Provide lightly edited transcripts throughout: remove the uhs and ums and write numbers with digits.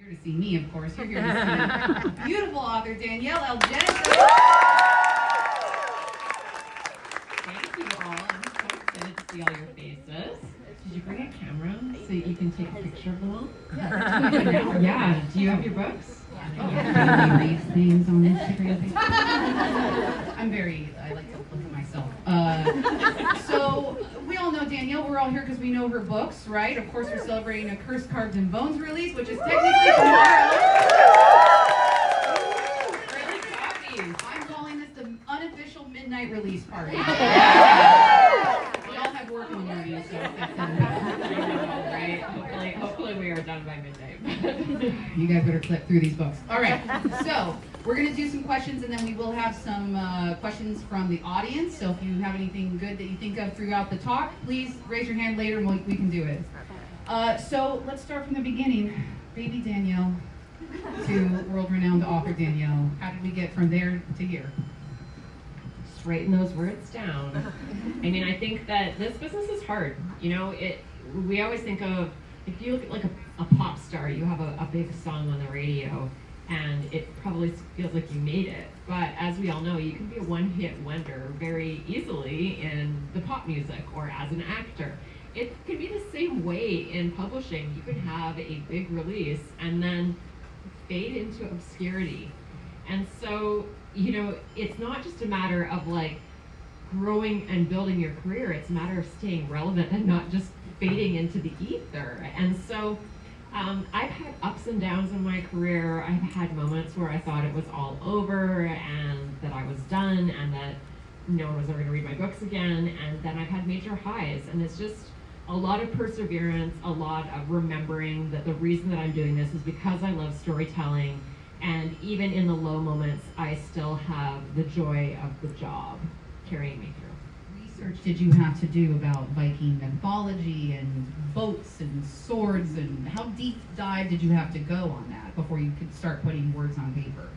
here to see me, of course. You're here to see beautiful author Danielle L. Jensen. Thank you all. I'm so excited to see all your faces. Did you bring a camera so you can take a picture of them all? Yeah. Do you have your books? Yeah. You read things on Instagram. I like to look at myself. So we all know Danielle. We're all here because we know her books, right? Of course, we're celebrating a Curse Cards and Bones release, which is technically tomorrow. Really cocky. I'm calling this the unofficial midnight release party. We all have work in the morning, so right? Hopefully we are done by midnight. You guys better clip through these books. All right, so we're going to do some questions, and then we will have some questions from the audience. So if you have anything good that you think of throughout the talk, please raise your hand later, and we can do it. So let's start from the beginning. Baby Danielle to world-renowned author Danielle. How did we get from there to here? Just writing those words down. I mean, I think that this business is hard. You know, we always think of, if you look at like a pop star, you have a big song on the radio, and it probably feels like you made it. But as we all know, you can be a one-hit wonder very easily in the pop music or as an actor. It can be the same way in publishing. You can have a big release and then fade into obscurity. And so, you know, it's not just a matter of like growing and building your career, it's a matter of staying relevant and not just fading into the ether. And so I've had ups and downs in my career. I've had moments where I thought it was all over and that I was done and that no one was ever going to read my books again. And then I've had major highs. And it's just a lot of perseverance, a lot of remembering that the reason that I'm doing this is because I love storytelling. And even in the low moments, I still have the joy of the job carrying me through. Research did you have to do about Viking mythology and boats and swords, and how deep dive did you have to go on that before you could start putting words on paper?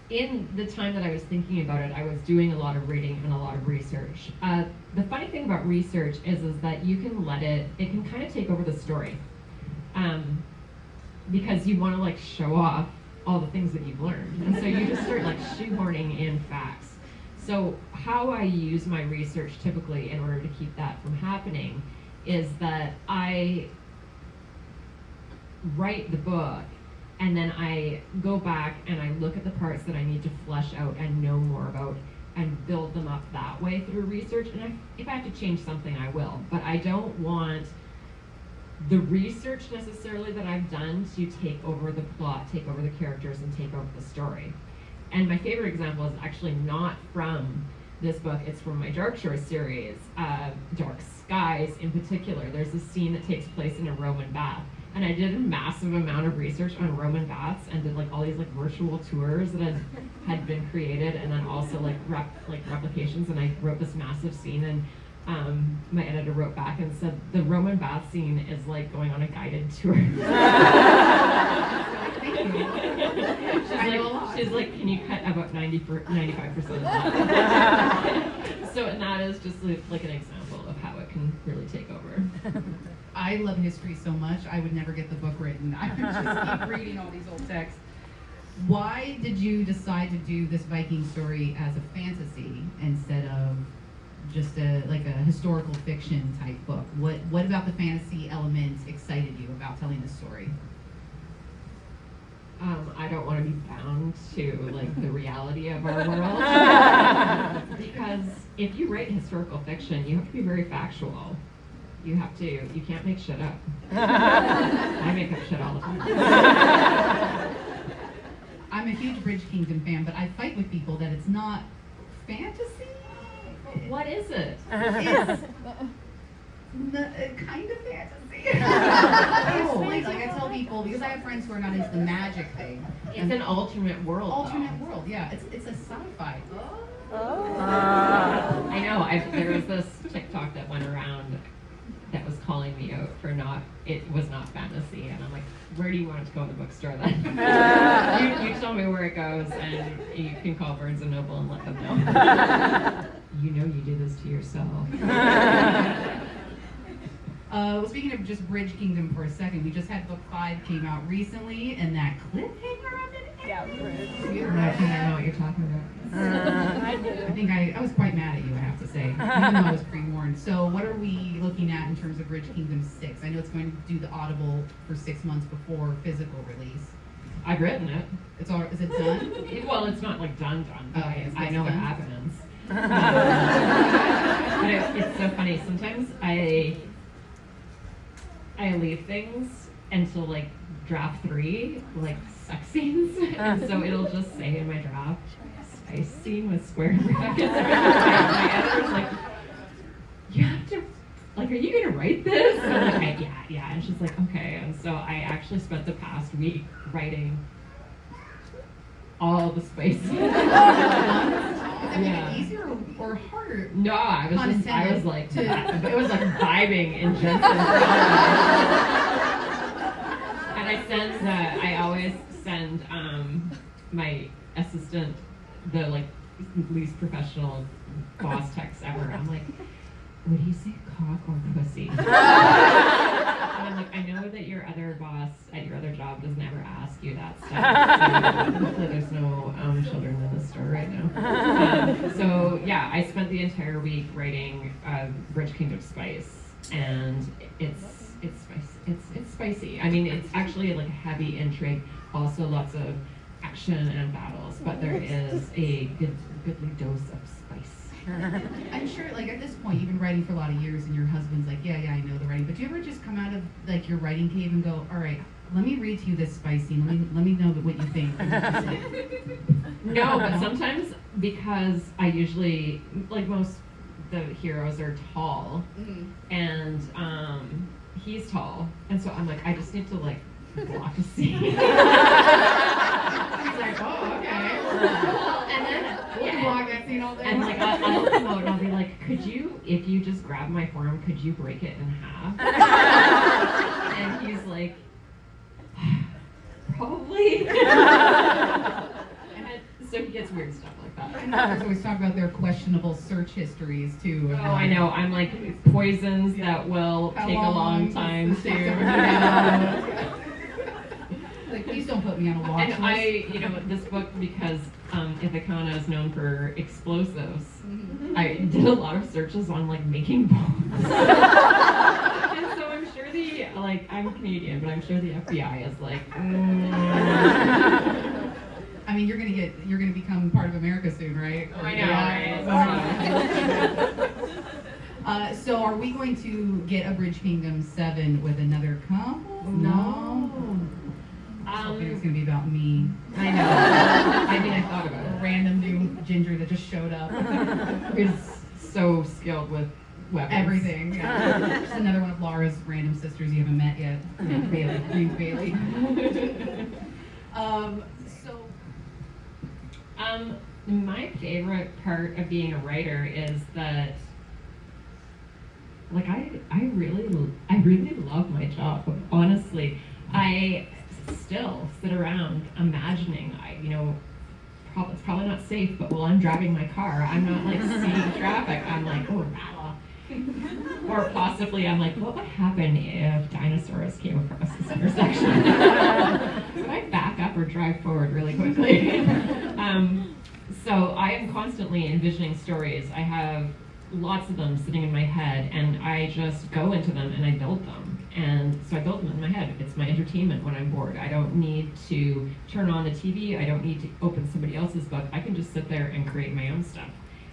In the time that I was thinking about it, I was doing a lot of reading and a lot of research. The funny thing about research is that you can it can kind of take over the story. Because you want to like show off all the things that you've learned. And so you just start like shoehorning in facts. So how I use my research typically in order to keep that from happening is that I write the book and then I go back and I look at the parts that I need to flesh out and know more about and build them up that way through research. And if I have to change something, I will. But I don't want the research necessarily that I've done to take over the plot, take over the characters, and take over the story. And my favorite example is actually not from this book, it's from my Dark Shore series, Dark Skies in particular. There's a scene that takes place in a Roman bath. And I did a massive amount of research on Roman baths and did like all these like virtual tours that had been created, and then also like replications, and I wrote this massive scene, and my editor wrote back and said the Roman bath scene is like going on a guided tour. She's like, can you cut about 95% of that? So, and that is just like an example of how it can really take over. I love history so much, I would never get the book written. I would just keep reading all these old texts. Why did you decide to do this Viking story as a fantasy instead of just a historical fiction type book? What about the fantasy element excited you about telling this story? I don't want to be bound to like the reality of our world. Because if you write historical fiction, you have to be very factual. You can't make shit up. I make up shit all the time. I'm a huge Bridge Kingdom fan, but I fight with people that it's not fantasy. What is it? It's kind of fantasy. I tell people, because I have friends who are not into the magic thing. It's an alternate world. Alternate world, yeah. It's a sci-fi. I know. There was this TikTok that went around that was calling me out for it was not fantasy, and I'm like, where do you want it to go in the bookstore then? you tell me where it goes, and you can call Barnes Noble and let them know. You know you do this to yourself. Well, speaking of just Bridge Kingdom for a second, we just had book 5 came out recently, and that cliffhanger of it. Yeah, I think I know what you're talking about. I think I was quite mad at you, I have to say, even though I was pre-warned. So what are we looking at in terms of Bridge Kingdom 6? I know it's going to do the Audible for 6 months before physical release. I've written it. Is it done? Well, it's not like done, but Okay, it's I know what done. happens. But it's so funny. Sometimes I leave things until like draft 3, like sex scenes, and so it'll just say in my draft, spice scene with square brackets. My editor's like, you have to, like, are you gonna write this? And I'm like, yeah. And she's like, okay. And so I actually spent the past week writing all the spice scenes. Does that make it easier or harder? No, I was Condescending like, to- it was like vibing in Jensen-A. And I always send my assistant the like least professional boss text ever. I'm like, would he say cock or pussy? And I'm like, I know that your other boss at your other job doesn't ever ask you that stuff. So hopefully there's no children in the store right now. So yeah, I spent the entire week writing Bridge Kingdom Spice, and it's spicy. It's spicy. I mean, it's actually like a heavy intrigue, also lots of action and battles, but there is a goodly dose of spice. I'm sure, like, at this point, you've been writing for a lot of years, and your husband's like, yeah, I know the writing. But do you ever just come out of, like, your writing cave and go, all right, let me read to you this spice scene. Let me know what you think. No, but sometimes because I usually, like most the heroes are tall, and he's tall, and so I'm like, I just need to like block a scene. He's like, oh, okay. And then We'll block that scene all day. and like I'll come out and I'll be like, could you, if you just grab my forearm, could you break it in half? And he's like, probably. And so he gets weird stuff like that. Doctors always talk about their questionable search histories, too. Oh, I know. I'm like poisons that will How take a long time does this to. take? Like, please don't put me on a watch And list. this book, because Ithaca is known for explosives, I did a lot of searches on like making bombs. And so I'm sure I'm Canadian, but I'm sure the FBI is like. I mean, you're gonna become part of America soon, right? I know, right? So are we going to get a Bridge Kingdom 7 with another couple? No. I was hoping it was gonna be about me. I know. I mean, I thought about A it. random new ginger that just showed up. Who's so skilled with weapons. Everything. Yeah. Just another one of Laura's random sisters you haven't met yet. Bailey. Name's Bailey. My favorite part of being a writer is that, like, I really love my job. Honestly, I still sit around imagining. It's probably not safe, but while I'm driving my car, I'm not like seeing traffic. I'm like, oh, Nala. Or possibly I'm like, what would happen if dinosaurs came across this intersection? Would I back up or drive forward really quickly? So I am constantly envisioning stories. I have lots of them sitting in my head, and I just go into them and I build them. And so I build them in my head. It's my entertainment when I'm bored. I don't need to turn on the TV. I don't need to open somebody else's book. I can just sit there and create my own stuff.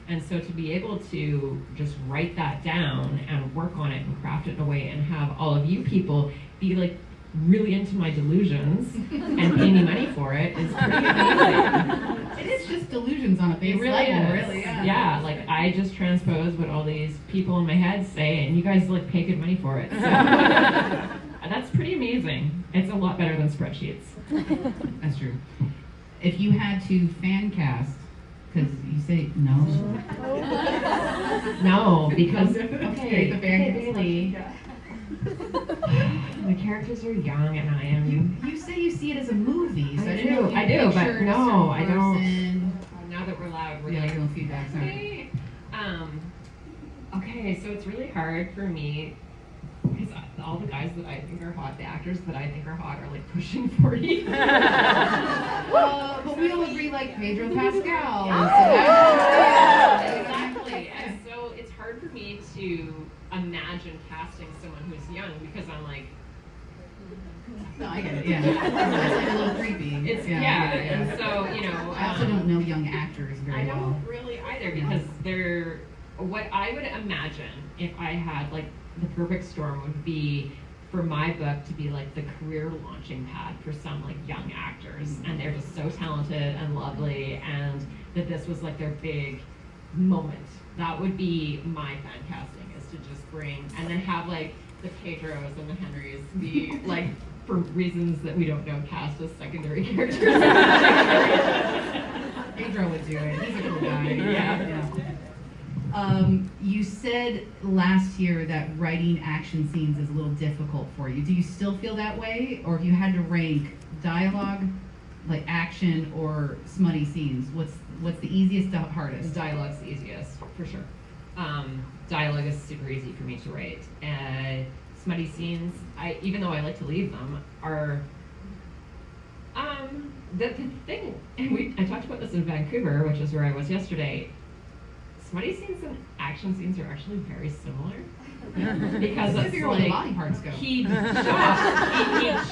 And so to be able to just write that down and work on it and craft it in a way and have all of you people be like really into my delusions and pay me money for it is pretty amazing. It is just delusions on a base It really level, is. really. Yeah, like I just transpose what all these people in my head say, and you guys like pay good money for it. So that's pretty amazing. It's a lot better than spreadsheets. That's true. If you had to fan cast, because you say no. No, because Okay, the fan cast. Bailey. The characters are young, and I am. You say you see it as a movie, so I didn't know if you I do, but pictured no, some I don't. person. Now that we're loud, we're Yeah, like, you're doing feedback, sorry. okay, so it's really hard for me because all the guys that I think are hot, the actors that I think are hot, are like pushing 40. But we all agree like Pedro Pascal. Exactly. And so it's hard for me to imagine casting someone who's young because I'm like, No, I get it. Yeah, it's like a little creepy. it's and so I also don't know young actors very I well. don't really either because they're what I would imagine if I had like the perfect storm would be for my book to be like the career launching pad for some like young actors, and they're just so talented and lovely, and that this was like their big moment. That would be my fan casting, is to just bring and then have like the Pedros and the Henrys be like, for reasons that we don't know, cast as secondary characters. Pedro would do it. He's a cool guy. Yeah. You said last year that writing action scenes is a little difficult for you. Do you still feel that way? Or if you had to rank dialogue, like action or smutty scenes, what's the easiest to hardest? Dialogue's the easiest, for sure. Dialogue is super easy for me to write. Smutty scenes, even though I like to leave them, are the thing. And I talked about this in Vancouver, which is where I was yesterday. Smutty scenes and action scenes are actually very similar because it's where the like body parts go. he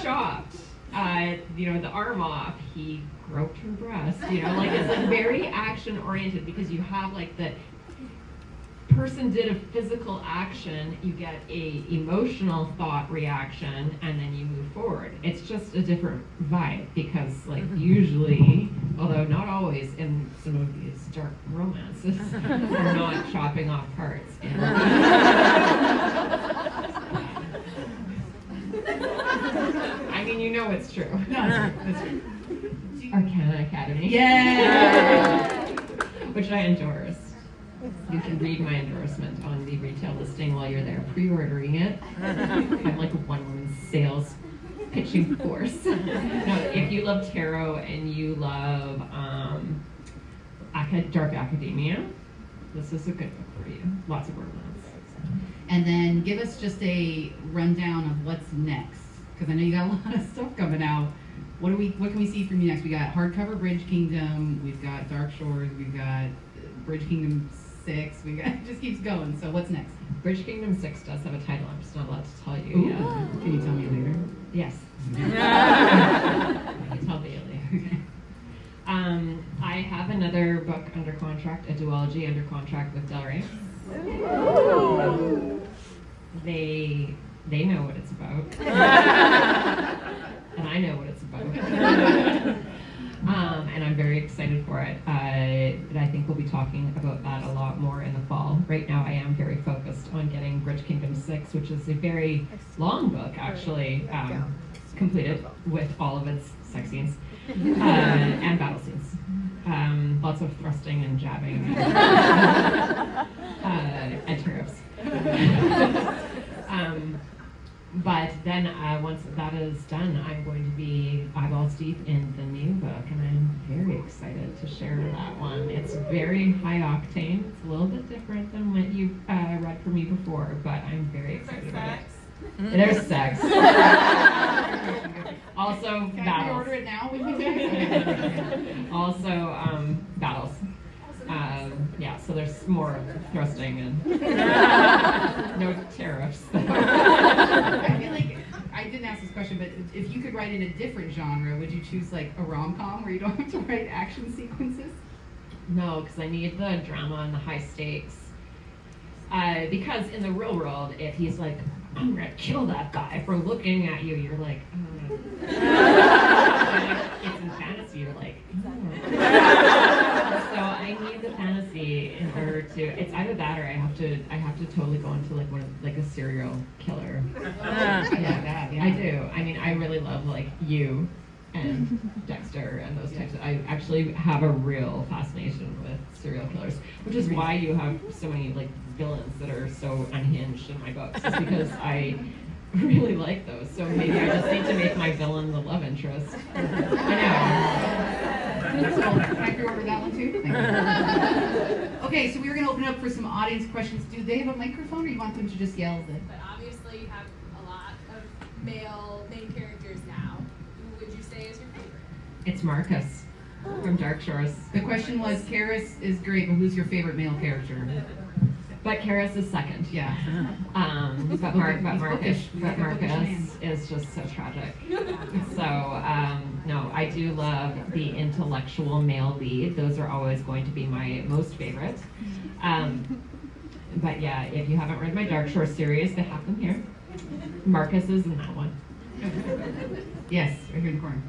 chopped, the arm off. He groped her breast. Like it's like very action oriented because you have like the person did a physical action, you get a emotional thought reaction, and then you move forward. It's just a different vibe because like usually, although not always in some of these dark romances, we're not chopping off parts. I mean, it's true. No, that's true. Arcana Academy. Yeah! Which I endorse. You can read my endorsement on the retail listing while you're there pre-ordering it. I'm like a one-woman sales pitching force. No, if you love tarot and you love dark academia, this is a good book for you. Lots of romance. And then give us just a rundown of what's next, because I know you got a lot of stuff coming out. What can we see from you next? We got hardcover Bridge Kingdom, we've got Dark Shores, we've got Bridge Kingdom 6, it just keeps going. So what's next? Bridge Kingdom 6 does have a title. I'm just not allowed to tell you Ooh. yet. Can you tell me later? Yes. I can tell you later. I have another book under contract, a duology under contract with Del Rey. They know what it's about. And I know what it's about. And I'm very excited for it. And I think we'll be talking about that a lot more in the fall. Right now I am very focused on getting Bridge Kingdom 6, which is a very long book, actually, completed with all of its sex scenes and battle scenes. Lots of thrusting and jabbing and tariffs. But then once that is done, I'm going to be eyeballs deep in the new book, and I'm very excited to share that one. It's very high octane. It's a little bit different than what you've read from me before, but I'm very excited about it. There's sex. Also, Can I battles. order it now? Also, battles. So there's more thrusting and no tariffs. I feel like I didn't ask this question, but if you could write in a different genre, would you choose like a rom-com where you don't have to write action sequences? No, because I need the drama and the high stakes. Because in the real world, if he's like, I'm gonna kill that guy for looking at you, you're like, oh. It's in fantasy, you're like, oh. So I need the fantasy in order to. It's either that or I have to totally go into like a serial killer. Yeah, I do. I mean, I really love like you and Dexter and those types of. I actually have a real fascination with serial killers, which is why you have so many like villains that are so unhinged in my books. Is because I really like those. So maybe I just need to make my villain the love interest. I know. So, can I pre-order that one too? Thank you. Okay, so we were going to open up for some audience questions. Do they have a microphone, or you want them to just yell? But obviously you have a lot It's Marcus from Dark Shores. The question was, Karis is great, but who's your favorite male character? But Karis is second. Yeah. But Marcus is just so tragic. So no, I do love the intellectual male lead. Those are always going to be my most favorite. But yeah, if you haven't read my Dark Shore series, they have them here. Marcus is in that one. Yes, right here in the corner.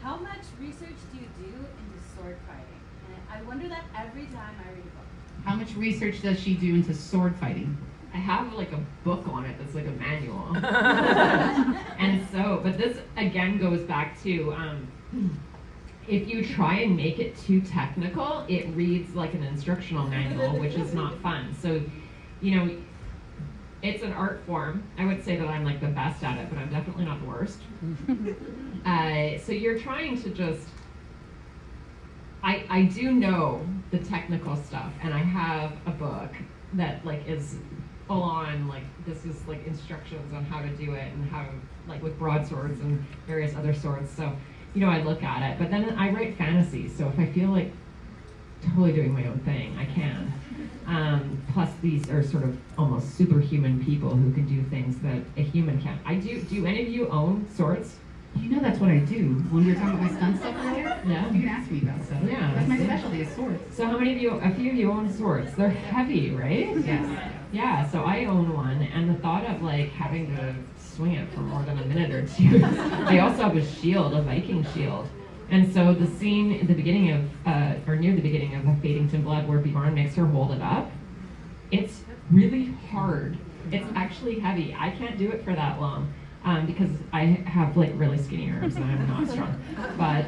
How much research do you do into sword fighting? And I wonder that every time I read a book. How much research does she do into sword fighting? I have like a book on it that's like a manual. And so, but this again goes back to if you try and make it too technical, it reads like an instructional manual, which is not fun. So, you know, it's an art form. I would say that I'm like the best at it, but I'm definitely not the worst. So you're trying to just, I do know the technical stuff, and I have a book that like is full on, like this is like instructions on how to do it and how, like with broadswords and various other swords. So, you know, I look at it, but then I write fantasy. So if I feel like totally doing my own thing, I can. Plus these are sort of almost superhuman people who can do things that a human can't. Do any of you own swords? You know that's what I do. When we were talking about my stunt stuff earlier, Yeah. you can ask me about stuff. Yeah. That's my specialty is swords. So how many of you, a few of you own swords? They're heavy, right? Yes. Yeah, so I own one, and the thought of like having to swing it for more than a minute or two. I also have a shield, a Viking shield. And so the scene at the beginning of, or near the beginning of A Fadington Blood where Bjorn makes her hold it up, it's really hard. It's actually heavy. I can't do it for that long because I have like really skinny arms and I'm not strong. But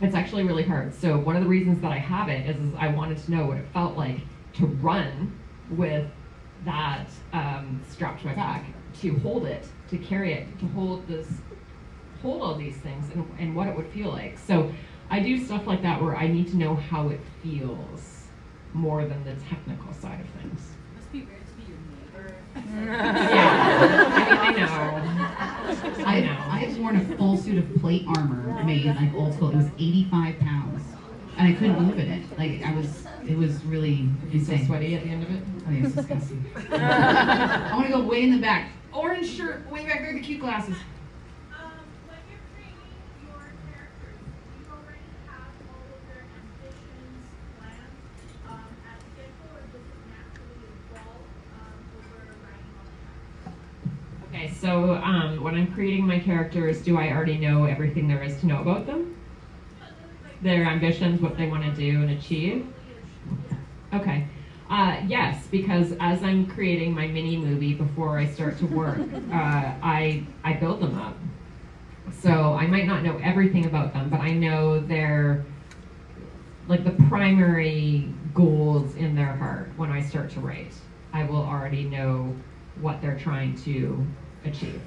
it's actually really hard. So one of the reasons that I have it is I wanted to know what it felt like to run with that strapped to my back, to hold it, to carry it, to hold all these things and what it would feel like. So I do stuff like that where I need to know how it feels more than the technical side of things. Must be weird to be your neighbor. Yeah, I know. I have worn a full suit of plate armor made like old school. It was 85 pounds. And I couldn't move in it. Like it was really So insane. sweaty at the end of it. Oh yeah, it's disgusting. I want to go way in the back. Orange shirt, way back there, the cute glasses. When you're creating your characters, do you already have all of their ambitions planned at the get-go, or does it naturally evolve over writing all the time? Okay, so when I'm creating my characters, do I already know everything there is to know about them? Their ambitions, what they want to do and achieve? Okay. Yes, because as I'm creating my mini movie before I start to work, I build them up. So I might not know everything about them, but I know their, like the primary goals in their heart when I start to write. I will already know what they're trying to achieve.